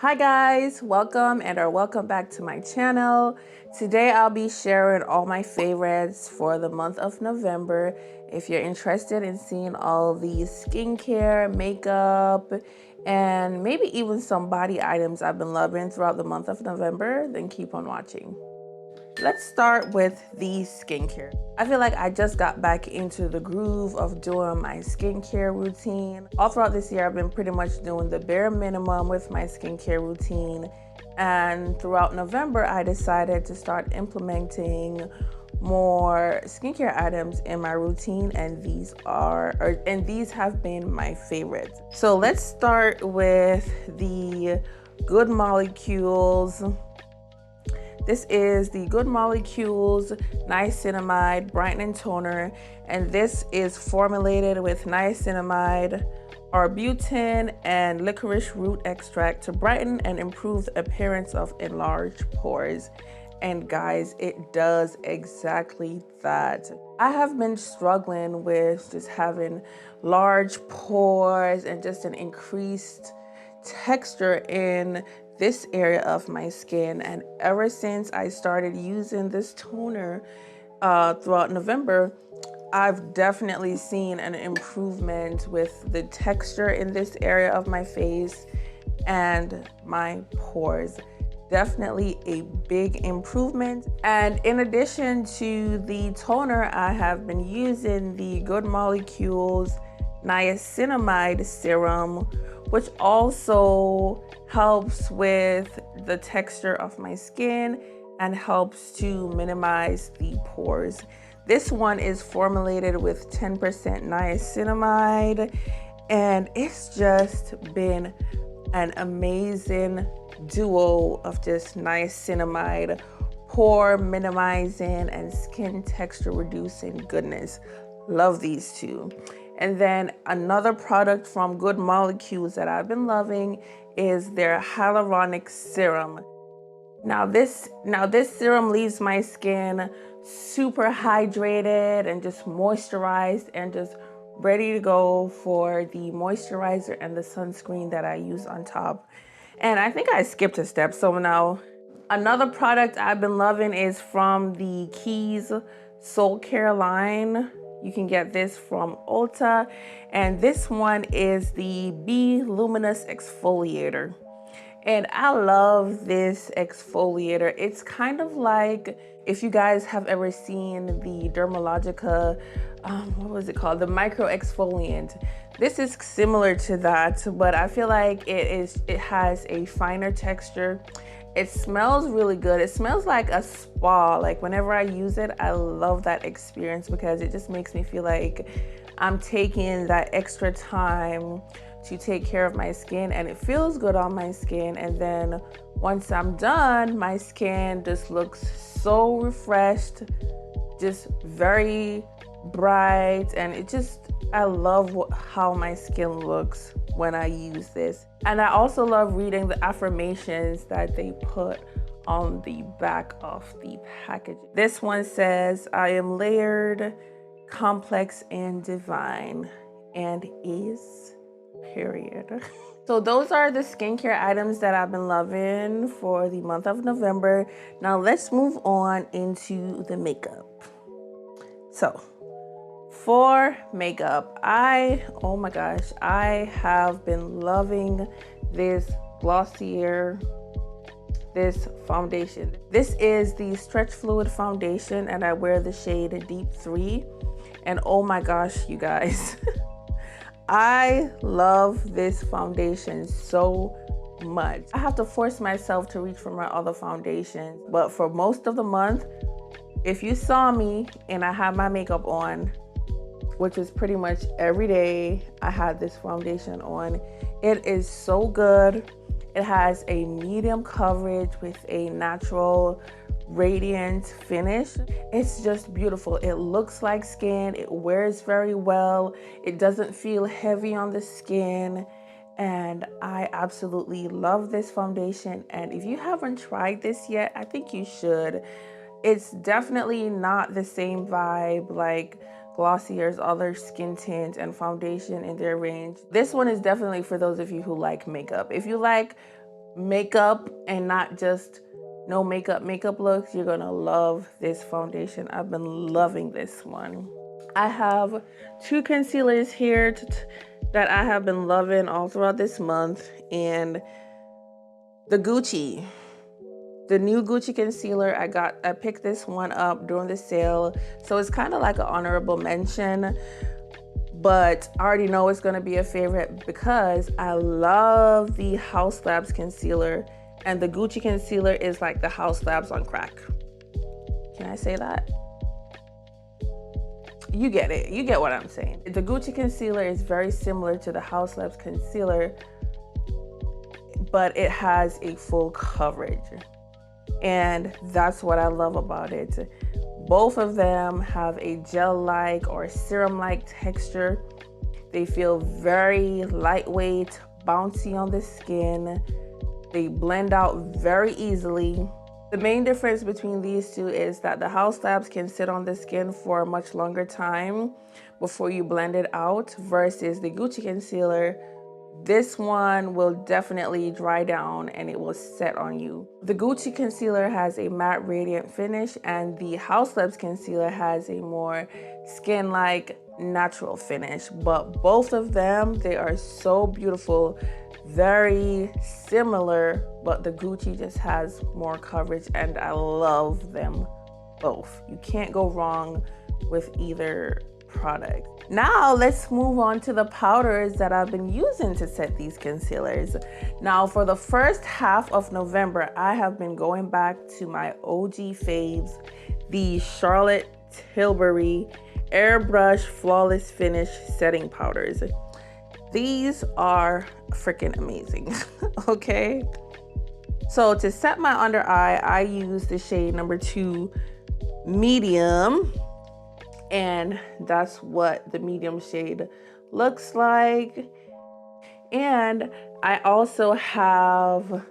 Hi guys, welcome or welcome back to my channel. Today I'll be sharing all my favorites for the month of November. If you're interested in seeing all these skincare, makeup, and maybe even some body items I've been loving throughout the month of November, then keep on watching. Let's start with the skincare. I feel like I just got back into the groove of doing my skincare routine. All throughout this year, I've been pretty much doing the bare minimum with my skincare routine. And throughout November, I decided to start implementing more skincare items in my routine, and these have been my favorites. So let's start with the Good Molecules. This is the Good Molecules Niacinamide Brightening Toner, and this is formulated with niacinamide, arbutin, and licorice root extract to brighten and improve the appearance of enlarged pores. And guys, it does exactly that. I have been struggling with just having large pores and just an increased texture in this area of my skin, and ever since I started using this toner throughout November, I've definitely seen an improvement with the texture in this area of my face and my pores. Definitely a big improvement. And in addition to the toner, I have been using the Good Molecules Niacinamide Serum, which also helps with the texture of my skin and helps to minimize the pores. This one is formulated with 10% niacinamide, and it's just been an amazing duo of just niacinamide, pore minimizing, and skin texture reducing goodness. Love these two. And then another product from Good Molecules that I've been loving is their hyaluronic serum. Now this serum leaves my skin super hydrated and just moisturized and just ready to go for the moisturizer and the sunscreen that I use on top. And I think I skipped a step. So now another product I've been loving is from the Keys Soul Care line. You can get this from Ulta, and this one is the Be Luminous Exfoliator. And I love this exfoliator. It's kind of like, if you guys have ever seen the Dermalogica, what was it called? The micro exfoliant. This is similar to that, but I feel like it has a finer texture. It smells really good. It smells like a spa. Like whenever I use it, I love that experience because it just makes me feel like I'm taking that extra time to take care of my skin, and it feels good on my skin. And then once I'm done, my skin just looks so refreshed, just very bright, and I love how my skin looks when I use this. And I also love reading the affirmations that they put on the back of the package. This one says, I am layered, complex, and divine, and is, period. So those are the skincare items that I've been loving for the month of November. Now let's move on into the makeup. So for makeup, oh my gosh, I have been loving this Glossier, this foundation. This is the Stretch Fluid Foundation, and I wear the shade Deep 3. And oh my gosh, you guys, I love this foundation so much. I have to force myself to reach for my other foundations, but for most of the month, if you saw me and I had my makeup on, which is pretty much every day, I had this foundation on. It is so good. It has a medium coverage with a natural radiant finish. It's just beautiful. It looks like skin. It wears very well. It doesn't feel heavy on the skin. And I absolutely love this foundation. And if you haven't tried this yet, I think you should. It's definitely not the same vibe like Glossier's other skin tint and foundation in their range. This one is definitely for those of you who like makeup. If you like makeup and not just no makeup looks, you're gonna love this foundation. I've been loving this one. I have two concealers here that I have been loving all throughout this month, and the new Gucci concealer. I picked this one up during the sale, so it's kind of like an honorable mention, but I already know it's gonna be a favorite because I love the House Labs concealer, and the Gucci concealer is like the House Labs on crack. Can I say that? You get it. You get what I'm saying. The Gucci concealer is very similar to the House Labs concealer, but it has a full coverage. And that's what I love about it. Both of them have a gel-like or serum-like texture. They feel very lightweight, bouncy on the skin. They blend out very easily. The main difference between these two is that the House Labs can sit on the skin for a much longer time before you blend it out versus the Gucci concealer. This one will definitely dry down and it will set on you. The Gucci concealer has a matte radiant finish, and the House Labs concealer has a more skin-like natural finish. But both of them, they are so beautiful, very similar, but the Gucci just has more coverage, and I love them both. You can't go wrong with either product. Now let's move on to the powders that I've been using to set these concealers. Now for the first half of November, I have been going back to my OG faves, the Charlotte Tilbury Airbrush Flawless Finish setting powders. These are freaking amazing. Okay, so to set my under eye, I use the shade number 2 medium, and that's what the medium shade looks like. And I also have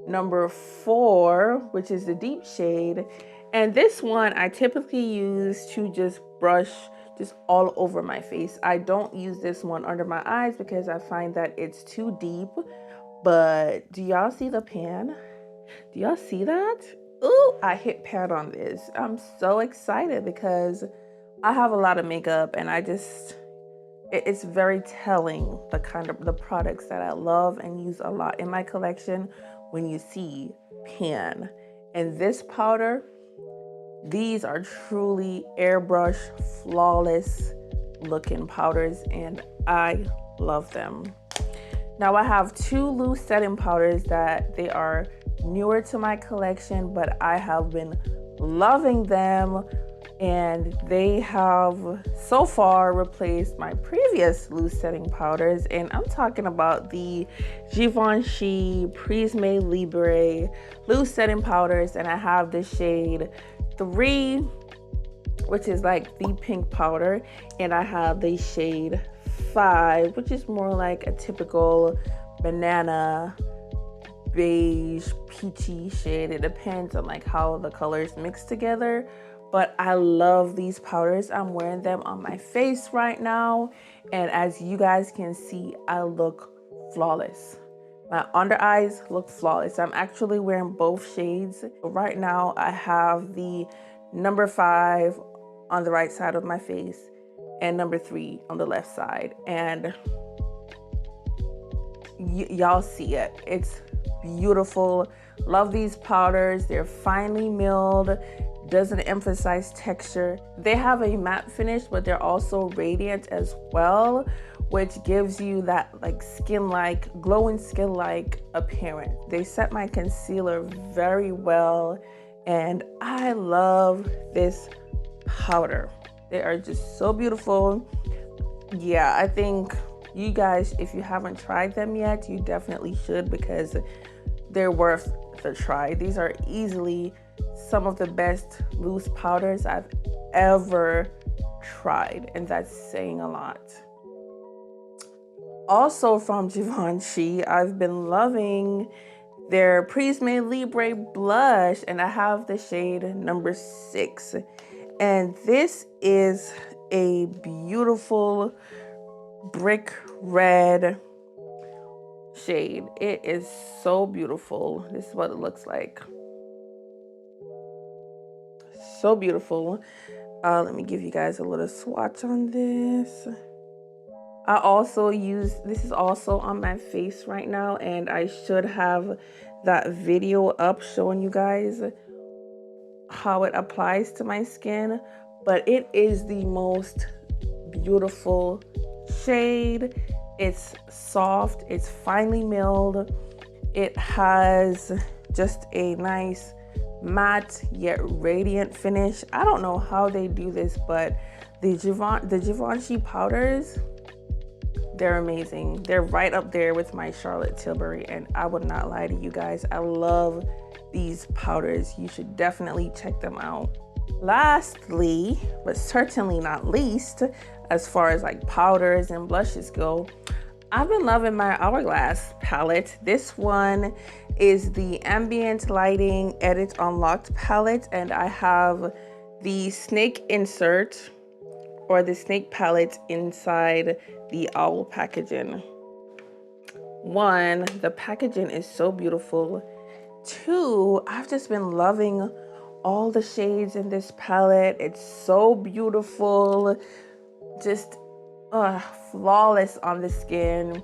number 4, which is the deep shade, and this one I typically use to just brush just all over my face. I don't use this one under my eyes because I find that it's too deep. But do y'all see the pan? Do y'all see that? Ooh, I hit pan on this. I'm so excited because I have a lot of makeup, and it's very telling the products that I love and use a lot in my collection when you see pan. And this powder, these are truly airbrush flawless looking powders, and I love them. Now I have 2 loose setting powders that they are newer to my collection, but I have been loving them, and they have so far replaced my previous loose setting powders. And I'm talking about the Givenchy Prisme Libre loose setting powders, and I have the shade 3, which is like the pink powder, and I have the shade 5, which is more like a typical banana beige peachy shade. It depends on like how the colors mix together, but I love these powders. I'm wearing them on my face right now, and as you guys can see, I look flawless. My under eyes look flawless. I'm actually wearing both shades. Right now I have the number 5 on the right side of my face and number 3 on the left side, and y'all see it. It's beautiful. Love these powders. They're finely milled, doesn't emphasize texture. They have a matte finish, but they're also radiant as well, which gives you that like skin-like, glowing skin-like appearance. They set my concealer very well, and I love this powder. They are just so beautiful. Yeah, I think you guys, if you haven't tried them yet, you definitely should, because they're worth the try. These are easily some of the best loose powders I've ever tried, and that's saying a lot. Also from Givenchy, I've been loving their Prisme Libre blush, and I have the shade number 6. And this is a beautiful brick red, shade. It is so beautiful. This is what it looks like. So beautiful. Let me give you guys a little swatch on this. I also use, this is also on my face right now, and I should have that video up showing you guys how it applies to my skin, but it is the most beautiful shade. It's soft, it's finely milled, it has just a nice matte yet radiant finish. I don't know how they do this, but the Givenchy powders, they're amazing. They're right up there with my Charlotte Tilbury, and I would not lie to you guys, I love these powders. You should definitely check them out. Lastly, but certainly not least, as far as like powders and blushes go, I've been loving my Hourglass palette. This one is the Ambient Lighting Edit Unlocked palette, and I have the snake insert or the snake palette inside the owl packaging. One, the packaging is so beautiful. Two, I've just been loving all the shades in this palette. It's so beautiful, just flawless on the skin.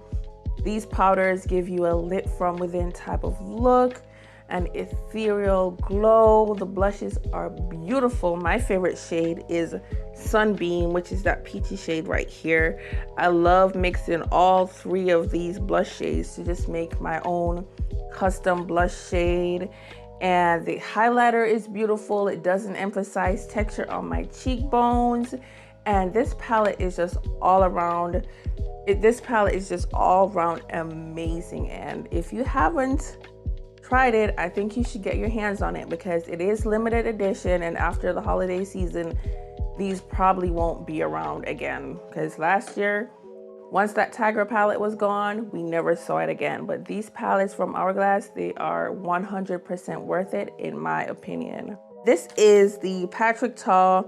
These powders give you a lit from within type of look, an ethereal glow. The blushes are beautiful. My favorite shade is Sunbeam, which is that peachy shade right here. I love mixing all three of these blush shades to just make my own custom blush shade. And the highlighter is beautiful. It doesn't emphasize texture on my cheekbones. And this palette is just all around, amazing. And if you haven't tried it, I think you should get your hands on it because it is limited edition, and after the holiday season, these probably won't be around again. Because last year, once that Tiger palette was gone, we never saw it again. But these palettes from Hourglass, they are 100% worth it in my opinion. This is the Patrick Ta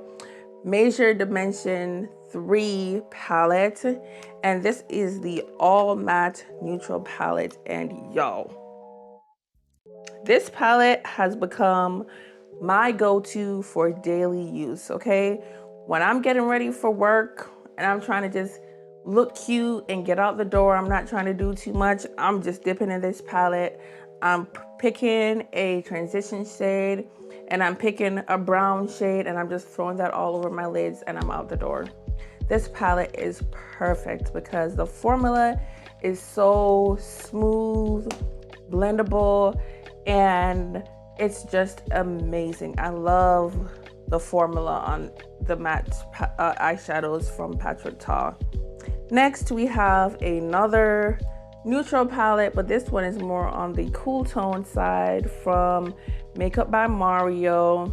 Measure Dimension 3 palette, and this is the all matte neutral palette. And y'all, this palette has become my go-to for daily use, okay? When I'm getting ready for work and I'm trying to just look cute and get out the door, I'm not trying to do too much, I'm just dipping in this palette. I'm picking a transition shade and I'm picking a brown shade and I'm just throwing that all over my lids and I'm out the door. This palette is perfect because the formula is so smooth, blendable, and it's just amazing. I love the formula on the matte eyeshadows from Patrick Ta. Next, we have another neutral palette, but this one is more on the cool tone side from Makeup by Mario.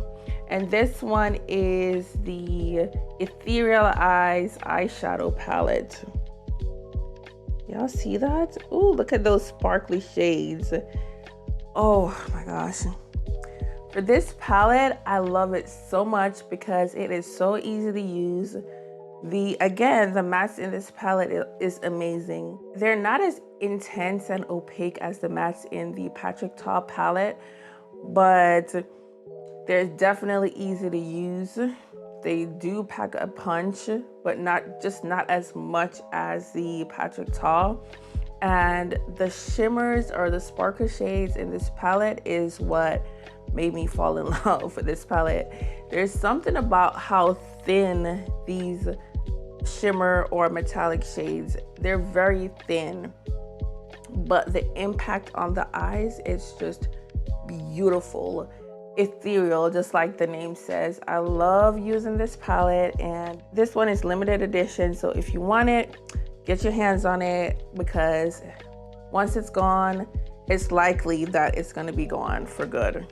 And this one is the Ethereal Eyes eyeshadow palette. Y'all see that? Ooh, look at those sparkly shades. Oh my gosh. For this palette, I love it so much because it is so easy to use. The mattes in this palette is amazing. They're not as intense and opaque as the mattes in the Patrick Ta palette, but they're definitely easy to use. They do pack a punch, but not as much as the Patrick Ta. And the shimmers or the sparkle shades in this palette is what made me fall in love with this palette. There's something about how thin these shimmer or metallic shades, they're very thin, but the impact on the eyes is just beautiful, ethereal, just like the name says. I love using this palette, and this one is limited edition, so if you want it, get your hands on it, because once it's gone, it's likely that it's going to be gone for good.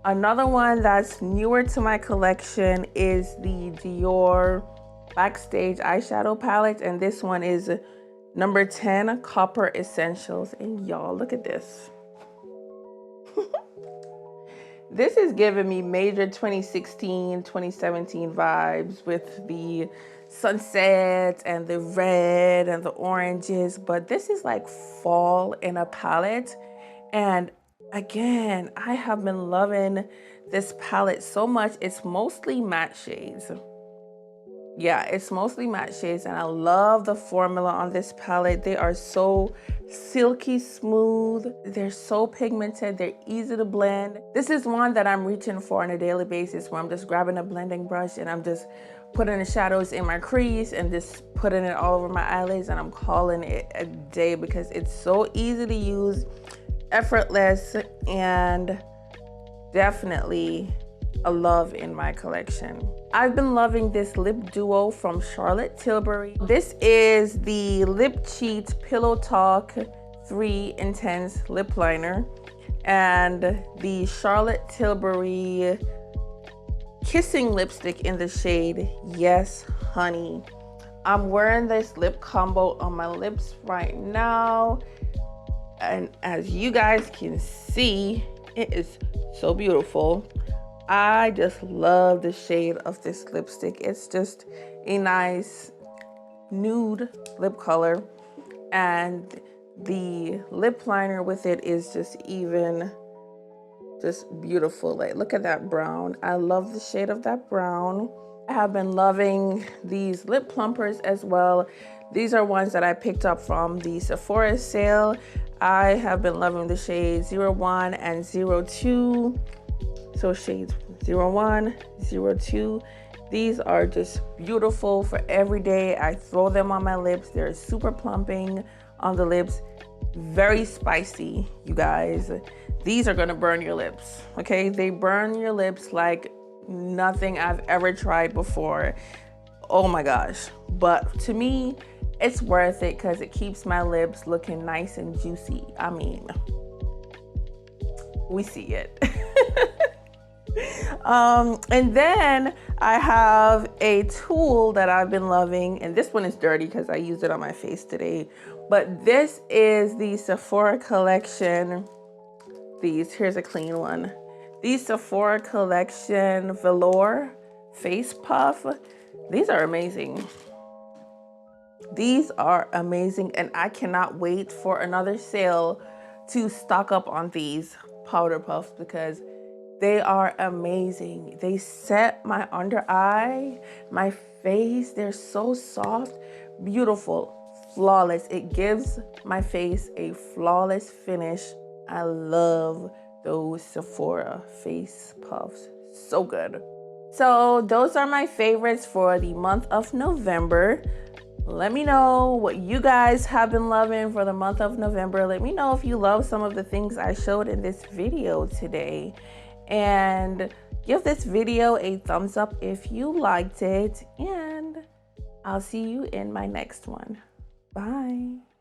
Another one that's newer to my collection is the Dior Backstage eyeshadow palette, and this one is number 10 Copper Essentials. And y'all, look at this. This is giving me major 2016, 2017 vibes with the sunsets and the red and the oranges, but this is like fall in a palette. And again, I have been loving this palette so much. It's mostly matte shades. Yeah, it's mostly matte shades, and I love the formula on this palette. They are so silky smooth. They're so pigmented. They're easy to blend. This is one that I'm reaching for on a daily basis, where I'm just grabbing a blending brush and I'm just putting the shadows in my crease and just putting it all over my eyelids, and I'm calling it a day because it's so easy to use, effortless, and definitely a love in my collection. I've been loving this lip duo from Charlotte Tilbury. This is the Lip Cheat Pillow Talk 3 Intense Lip Liner and the Charlotte Tilbury Kissing Lipstick in the shade Yes Honey. I'm wearing this lip combo on my lips right now, and as you guys can see, it is so beautiful. I just love the shade of this lipstick. It's just a nice nude lip color, and the lip liner with it is just beautiful. Like, look at that brown. I love the shade of that brown. I have been loving these lip plumpers as well. These are ones that I picked up from the Sephora sale. I have been loving the shades 01 and 02. So shades 01, 02. These are just beautiful for every day. I throw them on my lips. They're super plumping on the lips. Very spicy, you guys. These are gonna burn your lips, okay? They burn your lips like nothing I've ever tried before. Oh my gosh. But to me, it's worth it because it keeps my lips looking nice and juicy. I mean, we see it. And then I have a tool that I've been loving, and this one is dirty because I used it on my face today, but this is the Sephora collection. Here's a clean one. The Sephora collection Velour Face Puff. These are amazing. These are amazing, and I cannot wait for another sale to stock up on these powder puffs because they are amazing. They set my under eye, my face. They're so soft, beautiful, flawless. It gives my face a flawless finish. I love those Sephora face puffs. So good. So those are my favorites for the month of November. Let me know what you guys have been loving for the month of November. Let me know if you love some of the things I showed in this video today. And give this video a thumbs up if you liked it. And I'll see you in my next one. Bye.